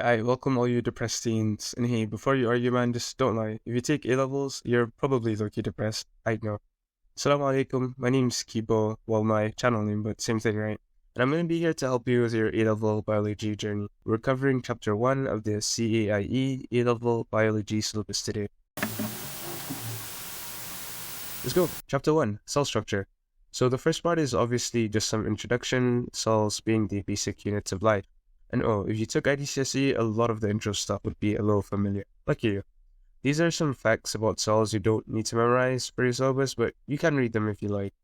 I welcome all you depressed teens. And hey, before you argue, man, just don't lie. If you take A levels, you're probably low-key depressed. I know. Assalamu alaikum. My name's Kibo. Well, my channel name, but same thing, right? And I'm going to be here to help you with your A-level biology journey. We're covering chapter 1 of the CAIE A-level biology syllabus today. Let's go. Chapter 1, cell structure. So the first part is obviously just some introduction, cells being the basic units of life. And if you took IDCSE, a lot of the intro stuff would be a little familiar. Lucky you. These are some facts about cells you don't need to memorize for your syllabus, but you can read them if you like.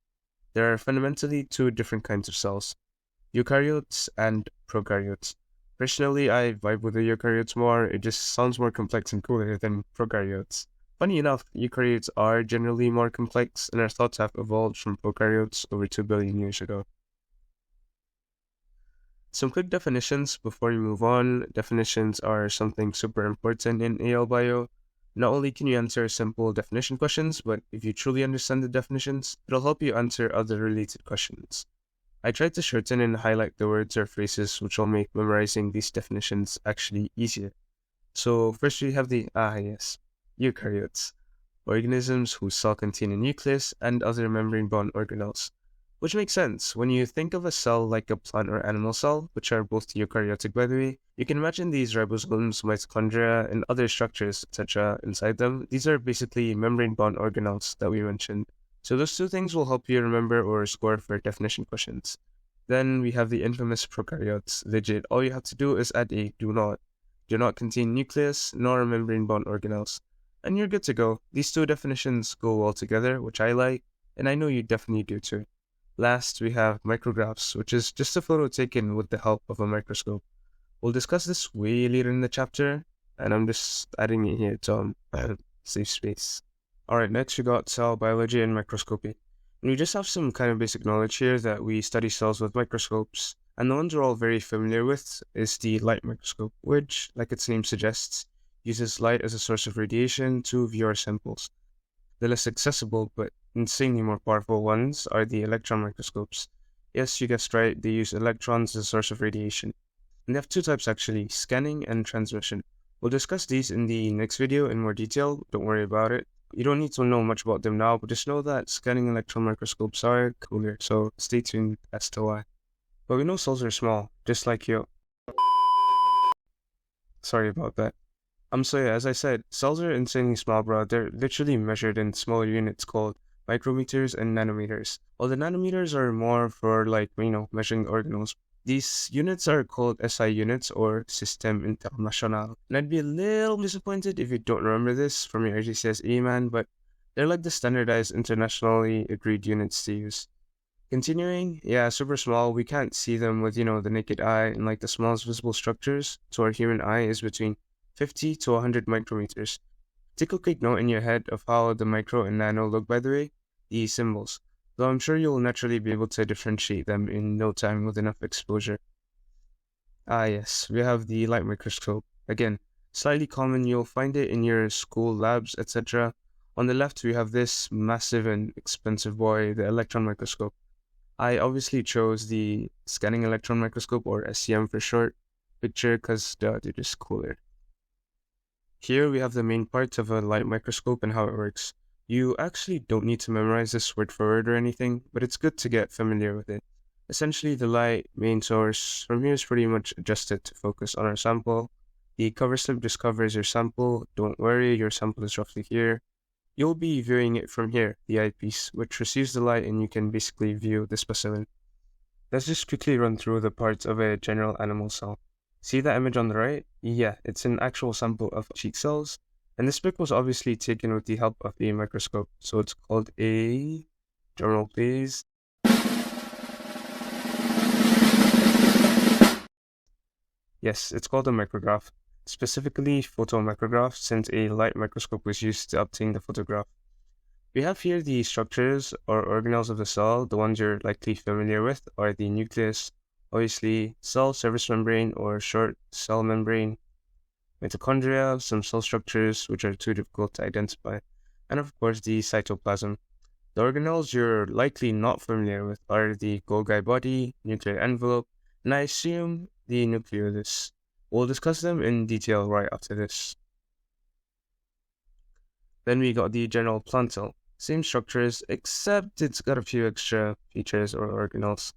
There are fundamentally two different kinds of cells, eukaryotes and prokaryotes. Personally, I vibe with the eukaryotes more. It just sounds more complex and cooler than prokaryotes. Funny enough, eukaryotes are generally more complex and are thought to have evolved from prokaryotes over 2 billion years ago. Some quick definitions before we move on. Definitions are something super important in AL Bio. Not only can you answer simple definition questions, but if you truly understand the definitions, it'll help you answer other related questions. I tried to shorten and highlight the words or phrases which will make memorizing these definitions actually easier. So first we have the eukaryotes, organisms whose cell contain a nucleus and other membrane-bound organelles. Which makes sense. When you think of a cell like a plant or animal cell, which are both eukaryotic by the way, you can imagine these ribosomes, mitochondria, and other structures, etc. inside them. These are basically membrane-bound organelles that we mentioned. So those two things will help you remember or score for definition questions. Then we have the infamous prokaryotes. Legit, all you have to do is add a do not contain nucleus nor membrane-bound organelles. And you're good to go. These two definitions go well together, which I like, and I know you definitely do too. Last, we have micrographs, which is just a photo taken with the help of a microscope. We'll discuss this way later in the chapter, and I'm just adding it here to save space. Alright, next we got cell biology and microscopy. And we just have some kind of basic knowledge here that we study cells with microscopes, and the ones we're all very familiar with is the light microscope, which, like its name suggests, uses light as a source of radiation to view our samples. The less accessible but insanely more powerful ones are the electron microscopes. Yes, you guessed right, they use electrons as a source of radiation. And they have two types actually, scanning and transmission. We'll discuss these in the next video in more detail, don't worry about it. You don't need to know much about them now, but just know that scanning electron microscopes are cooler, so stay tuned as to why. But we know cells are small, just like you. Sorry about that. So yeah, as I said, cells are insanely small, bro. They're literally measured in smaller units called micrometers and nanometers. While the nanometers are more for measuring organelles. These units are called SI units or System International. And I'd be a little disappointed if you don't remember this from your IGCSE, man, but they're like the standardized internationally agreed units to use. Continuing, yeah, super small. We can't see them with, the naked eye, and like the smallest visible structures to our human eye is between 50 to 100 micrometers. Take a quick note in your head of how the micro and nano look, by the way, the symbols, though I'm sure you'll naturally be able to differentiate them in no time with enough exposure. Yes, we have the light microscope. Again, slightly common, you'll find it in your school labs, etc. On the left, we have this massive and expensive boy, the electron microscope. I obviously chose the scanning electron microscope, or SEM for short, picture because they're just cooler. Here we have the main part of a light microscope and how it works. You actually don't need to memorize this word for word or anything, but it's good to get familiar with it. Essentially, the light main source from here is pretty much adjusted to focus on our sample. The cover slip just covers your sample. Don't worry, your sample is roughly here. You'll be viewing it from here, the eyepiece, which receives the light and you can basically view the specimen. Let's just quickly run through the parts of a general animal cell. See that image on the right? Yeah, it's an actual sample of cheek cells, and this pic was obviously taken with the help of a microscope, so it's called a... drumroll please. Yes, it's called a micrograph, specifically photomicrograph, since a light microscope was used to obtain the photograph. We have here the structures or organelles of the cell. The ones you're likely familiar with are the nucleus, obviously cell surface membrane or short cell membrane, mitochondria, some cell structures which are too difficult to identify, and of course the cytoplasm. The organelles you're likely not familiar with are the Golgi body, nuclear envelope, and I assume the nucleus. We'll discuss them in detail right after this. Then we got the general plant cell. Same structures, except it's got a few extra features or organelles.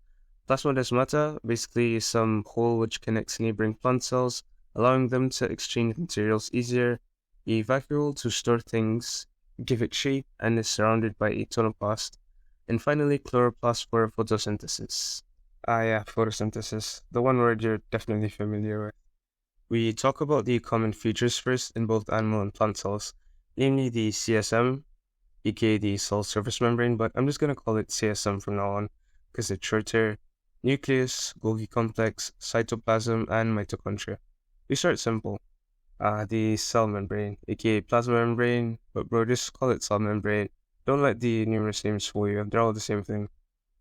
Plasmodesmata, basically some hole which connects neighboring plant cells, allowing them to exchange materials easier. A vacuole to store things, give it shape, and is surrounded by a tonoplast. And finally, chloroplast for photosynthesis. Ah yeah, photosynthesis, the one word you're definitely familiar with. We talk about the common features first in both animal and plant cells, namely the CSM, aka the cell surface membrane, but I'm just going to call it CSM from now on because it's shorter, nucleus, Golgi complex, cytoplasm, and mitochondria. We start simple. The cell membrane, aka plasma membrane, but bro, just call it cell membrane. Don't let the numerous names fool you, they're all the same thing.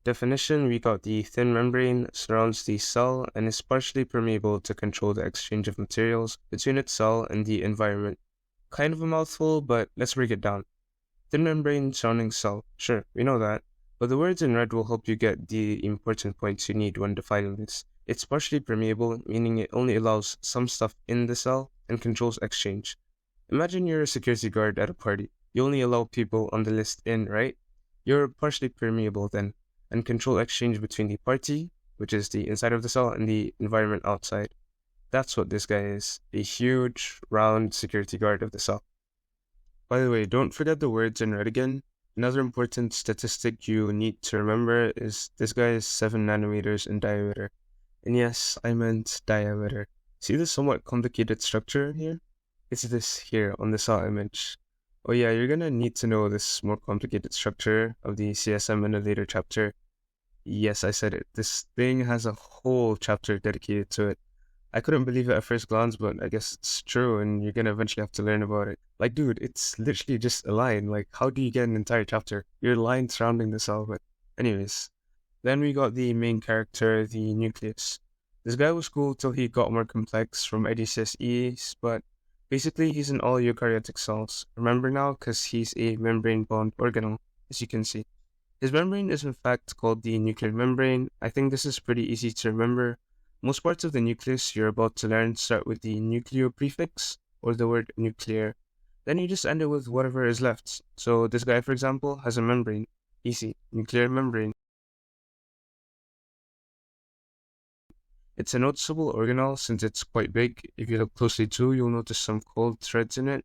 Definition, we got the thin membrane surrounds the cell and is partially permeable to control the exchange of materials between its cell and the environment. Kind of a mouthful, but let's break it down. Thin membrane surrounding cell, sure, we know that, but the words in red will help you get the important points you need when defining this. It's partially permeable, meaning it only allows some stuff in the cell and controls exchange. Imagine you're a security guard at a party. You only allow people on the list in, right? You're partially permeable then, and control exchange between the party, which is the inside of the cell, and the environment outside. That's what this guy is, a huge, round security guard of the cell. By the way, don't forget the words in red again. Another important statistic you need to remember is this guy is 7 nanometers in diameter. And yes, I meant diameter. See this somewhat complicated structure here? It's this here on the cell image. Oh yeah, you're gonna need to know this more complicated structure of the CSM in a later chapter. Yes, I said it. This thing has a whole chapter dedicated to it. I couldn't believe it at first glance, but I guess it's true, and you're gonna eventually have to learn about it. Like, dude, it's literally just a line. Like, how do you get an entire chapter? Your line surrounding the cell, but anyways. Then we got the main character, the Nucleus. This guy was cool till he got more complex from IDCSEs, but basically he's in all eukaryotic cells. Remember now, because he's a membrane-bound organelle, as you can see. His membrane is in fact called the nuclear membrane. I think this is pretty easy to remember. Most parts of the nucleus you're about to learn start with the nucleo prefix, or the word nuclear. Then you just end it with whatever is left. So this guy, for example, has a membrane. Easy. Nuclear membrane. It's a noticeable organelle since it's quite big. If you look closely too, you'll notice some coiled threads in it.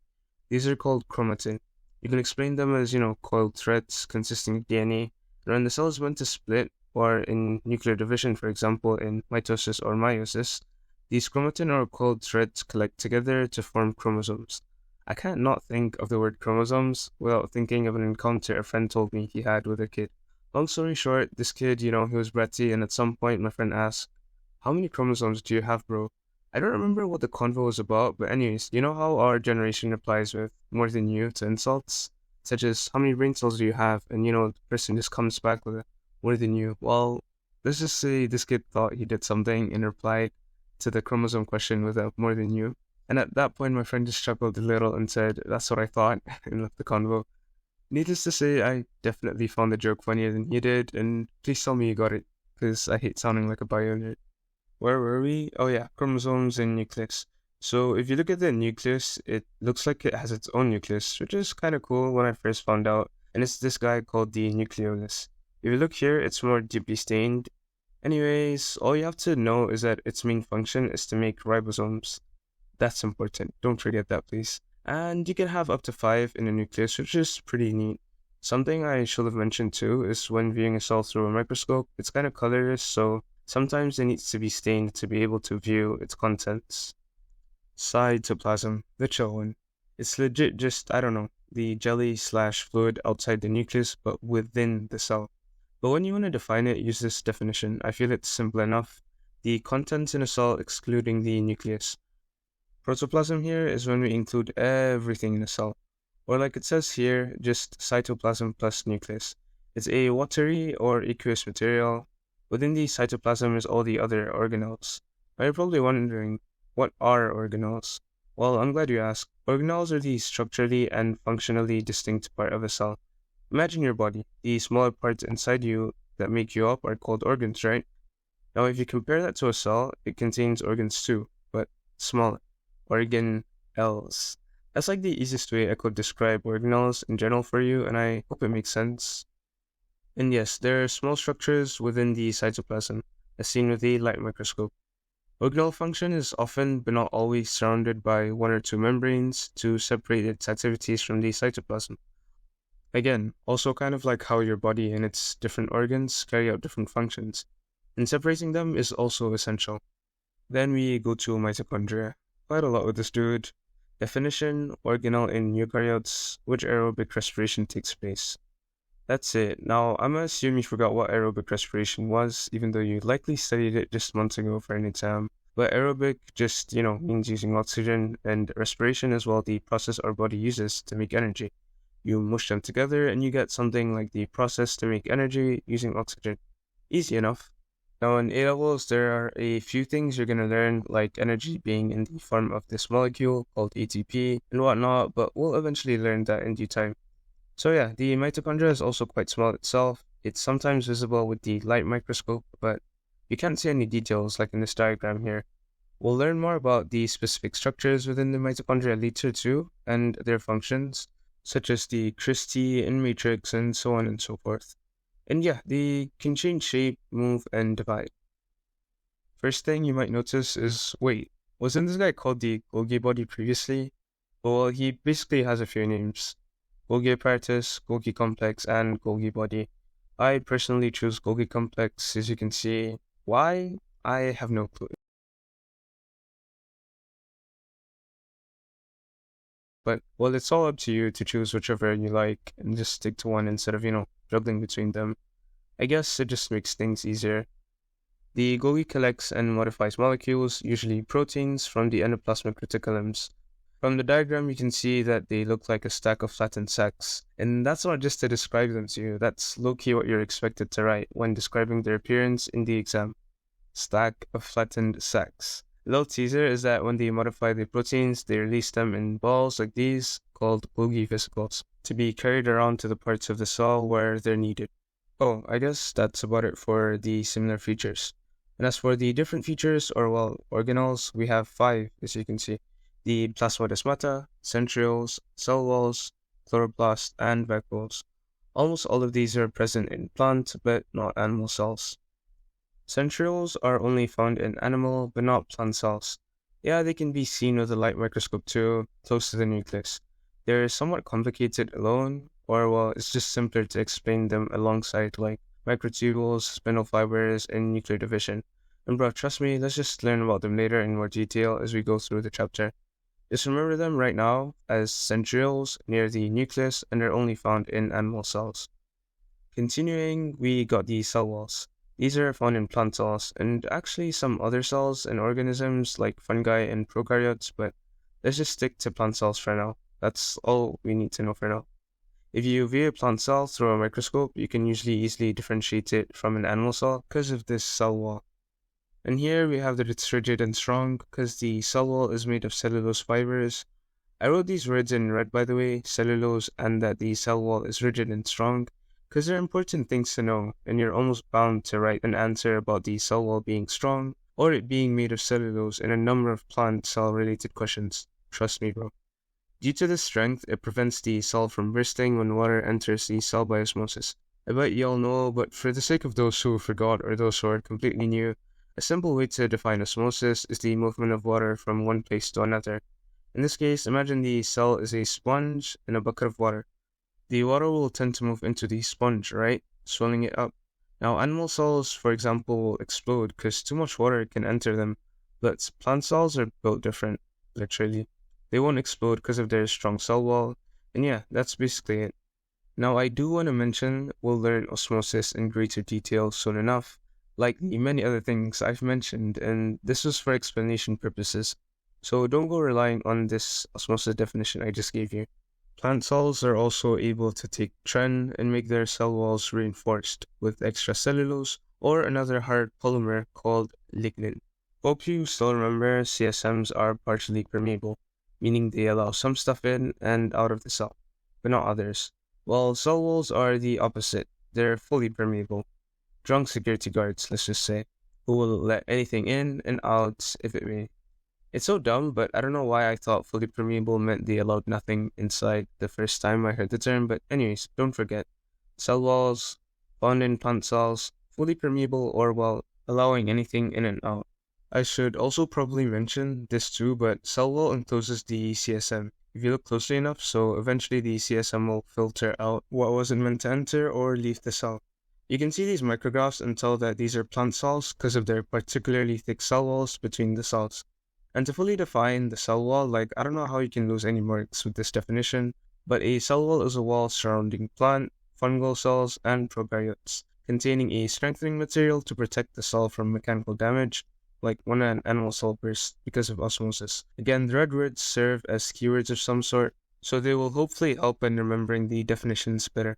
These are called chromatin. You can explain them as, coiled threads consisting of DNA. And when the cell is meant to split, or in nuclear division, for example, in mitosis or meiosis, these chromatin or coiled threads collect together to form chromosomes. I can't not think of the word chromosomes without thinking of an encounter a friend told me he had with a kid. Long story short, this kid, he was bratty, and at some point my friend asked, "How many chromosomes do you have, bro?" I don't remember what the convo was about, but anyways, you know how our generation replies with more than you to insults? Such as, "How many brain cells do you have?" And the person just comes back with a more than you. Well, let's just say this kid thought he did something and replied to the chromosome question with a more than you. And at that point, my friend just chuckled a little and said, "That's what I thought," and left the convo. Needless to say, I definitely found the joke funnier than he did, and please tell me you got it, because I hate sounding like a bio nerd. Where were we? Oh yeah, chromosomes and nucleus. So if you look at the nucleus, it looks like it has its own nucleus, which is kind of cool when I first found out, and it's this guy called the nucleolus. If you look here, it's more deeply stained. Anyways, all you have to know is that its main function is to make ribosomes. That's important, don't forget that please. And you can have up to 5 in a nucleus, which is pretty neat. Something I should have mentioned too is when viewing a cell through a microscope, it's kind of colorless, so sometimes it needs to be stained to be able to view its contents. Cytoplasm, the chill one. It's legit just, the jelly/fluid outside the nucleus, but within the cell. But when you want to define it, use this definition. I feel it's simple enough. The contents in a cell excluding the nucleus. Protoplasm here is when we include everything in a cell. Or like it says here, just cytoplasm plus nucleus. It's a watery or aqueous material. Within the cytoplasm is all the other organelles. Now you're probably wondering, what are organelles? Well, I'm glad you asked. Organelles are the structurally and functionally distinct part of a cell. Imagine your body. The smaller parts inside you that make you up are called organs, right? Now if you compare that to a cell, it contains organs too, but small organelles. That's like the easiest way I could describe organelles in general for you, and I hope it makes sense. And yes, there are small structures within the cytoplasm, as seen with the light microscope. Organelle function is often, but not always, surrounded by one or two membranes to separate its activities from the cytoplasm. Again, also kind of like how your body and its different organs carry out different functions, and separating them is also essential. Then we go to mitochondria. Quite a lot with this dude. Definition: organelle in eukaryotes, which aerobic respiration takes place. That's it. Now, I'm gonna assume you forgot what aerobic respiration was, even though you likely studied it just months ago for an exam. But aerobic just, means using oxygen, and respiration is, well, the process our body uses to make energy. You mush them together and you get something like the process to make energy using oxygen. Easy enough. Now in A-levels, there are a few things you're going to learn, like energy being in the form of this molecule called ATP and whatnot, but we'll eventually learn that in due time. So yeah, the mitochondria is also quite small itself. It's sometimes visible with the light microscope, but you can't see any details like in this diagram here. We'll learn more about the specific structures within the mitochondria later too, and their functions, such as the cristae and matrix and so on and so forth. And yeah, they can change shape, move, and divide. First thing you might notice is, wait, wasn't this guy called the Golgi body previously? Well, he basically has a few names. Golgi apparatus, Golgi complex, and Golgi body. I personally choose Golgi complex, as you can see. Why? I have no clue. But, well, it's all up to you to choose whichever you like and just stick to one instead of, juggling between them. I guess it just makes things easier. The Golgi collects and modifies molecules, usually proteins, from the endoplasmic reticulums. From the diagram, you can see that they look like a stack of flattened sacs. And that's not just to describe them to you, that's low-key what you're expected to write when describing their appearance in the exam. Stack of flattened sacs. A little teaser is that when they modify the proteins, they release them in balls like these, called Golgi vesicles, to be carried around to the parts of the cell where they're needed. Oh, I guess that's about it for the similar features. And as for the different features, or well, organelles, we have 5, as you can see. The Plasmodesmata, Centrioles, cell walls, Chloroplasts, and Vacuoles. Almost all of these are present in plant, but not animal cells. Centrioles are only found in animal, but not plant cells. Yeah, they can be seen with a light microscope too, close to the nucleus. They're somewhat complicated alone, or well, it's just simpler to explain them alongside like microtubules, spindle fibers, and nuclear division. And bro, trust me, let's just learn about them later in more detail as we go through the chapter. Just remember them right now as centrioles near the nucleus, and they're only found in animal cells. Continuing, we got the cell walls. These are found in plant cells, and actually some other cells and organisms like fungi and prokaryotes, but let's just stick to plant cells for now. That's all we need to know for now. If you view a plant cell through a microscope, you can usually easily differentiate it from an animal cell because of this cell wall. And here we have that it's rigid and strong because the cell wall is made of cellulose fibers. I wrote these words in red, by the way, cellulose, and that the cell wall is rigid and strong, because they're important things to know, and you're almost bound to write an answer about the cell wall being strong, or it being made of cellulose in a number of plant cell-related questions. Trust me, bro. Due to this strength, it prevents the cell from bursting when water enters the cell by osmosis. I bet you all know, but for the sake of those who forgot or those who are completely new, a simple way to define osmosis is the movement of water from one place to another. In this case, imagine the cell is a sponge in a bucket of water. The water will tend to move into the sponge, right? Swelling it up. Now, animal cells, for example, will explode because too much water can enter them, but plant cells are built different, literally. They won't explode because of their strong cell wall, and yeah, that's basically it. Now, I do want to mention we'll learn osmosis in greater detail soon enough, like the many other things I've mentioned, and this was for explanation purposes, so don't go relying on this osmosis definition I just gave you. Plant cells are also able to take tren and make their cell walls reinforced with extracellulose or another hard polymer called lignin. Hope you still remember CSMs are partially permeable, meaning they allow some stuff in and out of the cell, but not others. While cell walls are the opposite, they're fully permeable. Drunk security guards, let's just say, who will let anything in and out if it may. It's so dumb, but I don't know why I thought fully permeable meant they allowed nothing inside the first time I heard the term, but anyways, don't forget. Cell walls, found in plant cells, fully permeable or well, allowing anything in and out. I should also probably mention this too, but cell wall encloses the CSM. If you look closely enough, so eventually the CSM will filter out what wasn't meant to enter or leave the cell. You can see these micrographs and tell that these are plant cells because of their particularly thick cell walls between the cells. And to fully define the cell wall, I don't know how you can lose any marks with this definition, but a cell wall is a wall surrounding plant, fungal cells, and prokaryotes, containing a strengthening material to protect the cell from mechanical damage, like when an animal cell bursts because of osmosis. Again, the red words serve as keywords of some sort, so they will hopefully help in remembering the definitions better.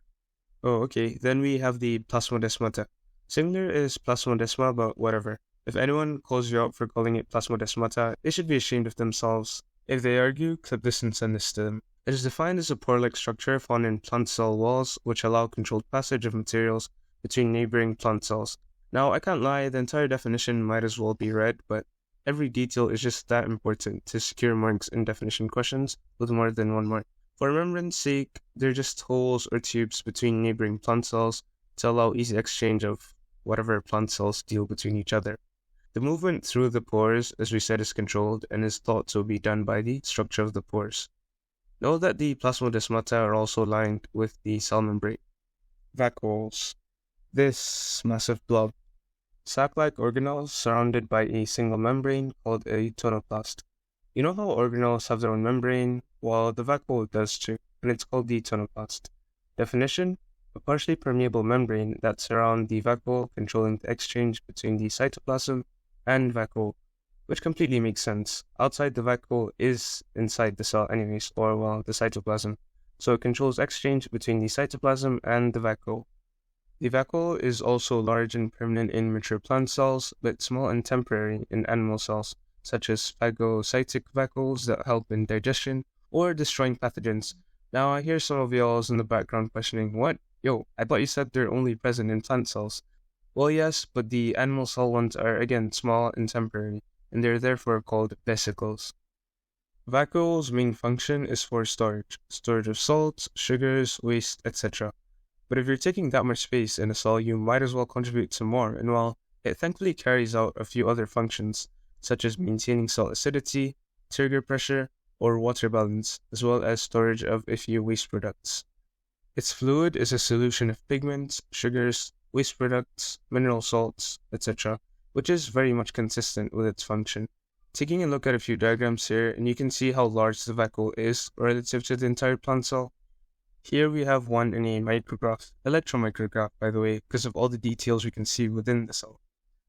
Oh, okay, then we have the Plasmodesmata. Singular is Plasmodesma, but whatever. If anyone calls you out for calling it Plasmodesmata, they should be ashamed of themselves. If they argue, clip this and send this to them. It is defined as a pore-like structure found in plant cell walls, which allow controlled passage of materials between neighboring plant cells. Now, I can't lie, the entire definition might as well be read, but every detail is just that important to secure marks in definition questions with more than one mark. For remembrance sake, they're just holes or tubes between neighboring plant cells to allow easy exchange of whatever plant cells deal between each other. The movement through the pores, as we said, is controlled and is thought to be done by the structure of the pores. Note that the plasmodesmata are also lined with the cell membrane. Vacuoles. This massive blob. Sac-like organelles surrounded by a single membrane called a tonoplast. You know how organelles have their own membrane? Well, the vacuole does too, and it's called the tonoplast. Definition: a partially permeable membrane that surrounds the vacuole, controlling the exchange between the cytoplasm and vacuole, which completely makes sense. Outside the vacuole is inside the cell anyways, or well, the cytoplasm, so it controls exchange between the cytoplasm and the vacuole. The vacuole is also large and permanent in mature plant cells, but small and temporary in animal cells, such as phagocytic vacuoles that help in digestion or destroying pathogens. Now I hear some of y'all in the background questioning, what? Yo, I thought you said they're only present in plant cells. Well, yes, but the animal cell ones are again small and temporary, and they're therefore called vesicles. Vacuoles' main function is for storage of salts, sugars, waste, etc. But if you're taking that much space in a cell, you might as well contribute some more, and well, it thankfully carries out a few other functions, such as maintaining cell acidity, turgor pressure, or water balance, as well as storage of a few waste products. Its fluid is a solution of pigments, sugars, waste products, mineral salts, etc., which is very much consistent with its function. Taking a look at a few diagrams here, and you can see how large the vacuole is relative to the entire plant cell. Here we have one in a micrograph, electron micrograph by the way, because of all the details we can see within the cell.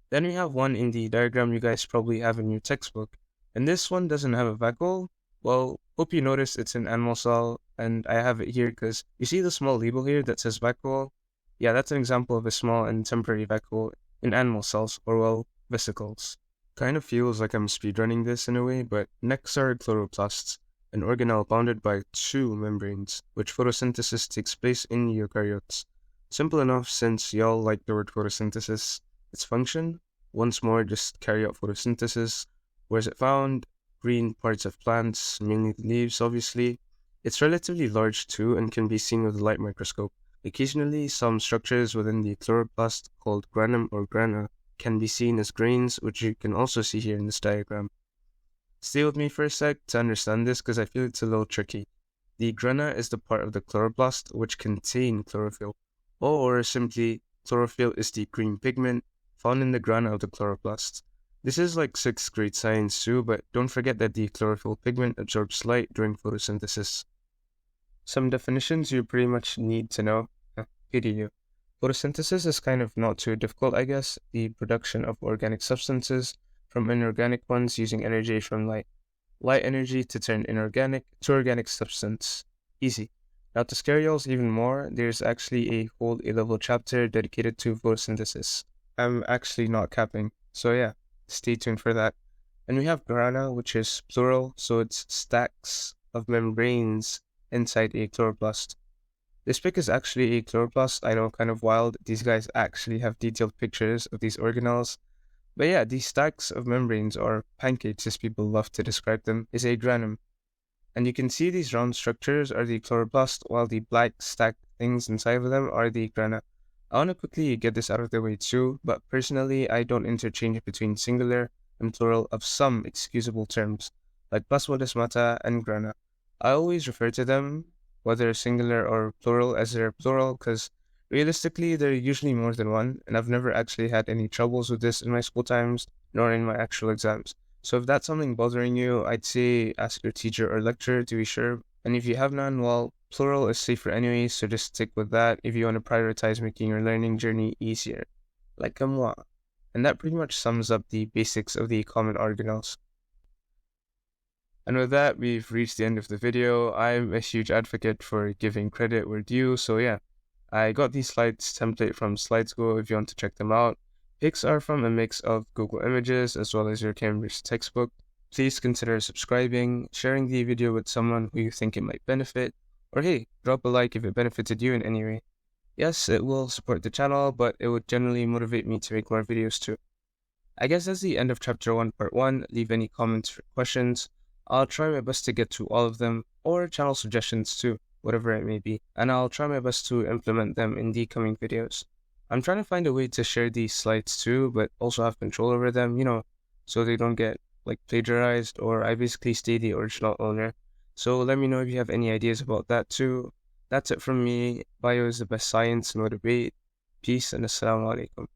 Then we have one in the diagram you guys probably have in your textbook, and this one doesn't have a vacuole. Well, hope you noticed it's an animal cell, and I have it here because you see the small label here that says vacuole? Yeah, that's an example of a small and temporary vacuole in animal cells, or well, vesicles. Kind of feels like I'm speedrunning this in a way, but next are chloroplasts, an organelle bounded by two membranes, which photosynthesis takes place in eukaryotes. Simple enough since y'all like the word photosynthesis. Its function? Once more, just carry out photosynthesis. Where is it found? Green parts of plants, mainly the leaves, obviously. It's relatively large too and can be seen with a light microscope. Occasionally, some structures within the chloroplast, called granum or grana, can be seen as grains, which you can also see here in this diagram. Stay with me for a sec to understand this because I feel it's a little tricky. The grana is the part of the chloroplast which contain chlorophyll, or simply, chlorophyll is the green pigment found in the grana of the chloroplast. This is like 6th grade science too, but don't forget that the chlorophyll pigment absorbs light during photosynthesis. Some definitions you pretty much need to know. Pity you. Photosynthesis is kind of not too difficult, I guess. The production of organic substances from inorganic ones using energy from light. Light energy to turn inorganic to organic substance. Easy. Now to scare y'all even more, there's actually a whole A-level chapter dedicated to photosynthesis. I'm actually not capping, so yeah, stay tuned for that. And we have grana, which is plural, so it's stacks of membranes inside a chloroplast. This pic is actually a chloroplast. I know, kind of wild. These guys actually have detailed pictures of these organelles. But yeah, these stacks of membranes, or pancakes as people love to describe them, is a granum. And you can see these round structures are the chloroplast, while the black stacked things inside of them are the grana. I want to quickly get this out of the way too, but personally I don't interchange between singular and plural of some excusable terms, like Plasmodesmata and grana. I always refer to them, whether singular or plural, as their plural, because realistically they're usually more than one, and I've never actually had any troubles with this in my school times, nor in my actual exams. So if that's something bothering you, I'd say ask your teacher or lecturer to be sure. And if you have none, well, plural is safer anyway, so just stick with that if you want to prioritize making your learning journey easier. Like a moi. And that pretty much sums up the basics of the common organelles. And with that, we've reached the end of the video. I'm a huge advocate for giving credit where due, so yeah. I got these slides template from SlidesGo if you want to check them out. Pics are from a mix of Google Images as well as your Cambridge textbook. Please consider subscribing, sharing the video with someone who you think it might benefit, or hey, drop a like if it benefited you in any way. Yes, it will support the channel, but it would generally motivate me to make more videos too. I guess that's the end of Chapter 1, Part 1. Leave any comments or questions. I'll try my best to get to all of them, or channel suggestions too, whatever it may be, and I'll try my best to implement them in the coming videos. I'm trying to find a way to share these slides too, but also have control over them, so they don't get plagiarized, or I basically stay the original owner. So let me know if you have any ideas about that too. That's it from me. Bio is the best science, no debate. Peace and assalamu alaikum.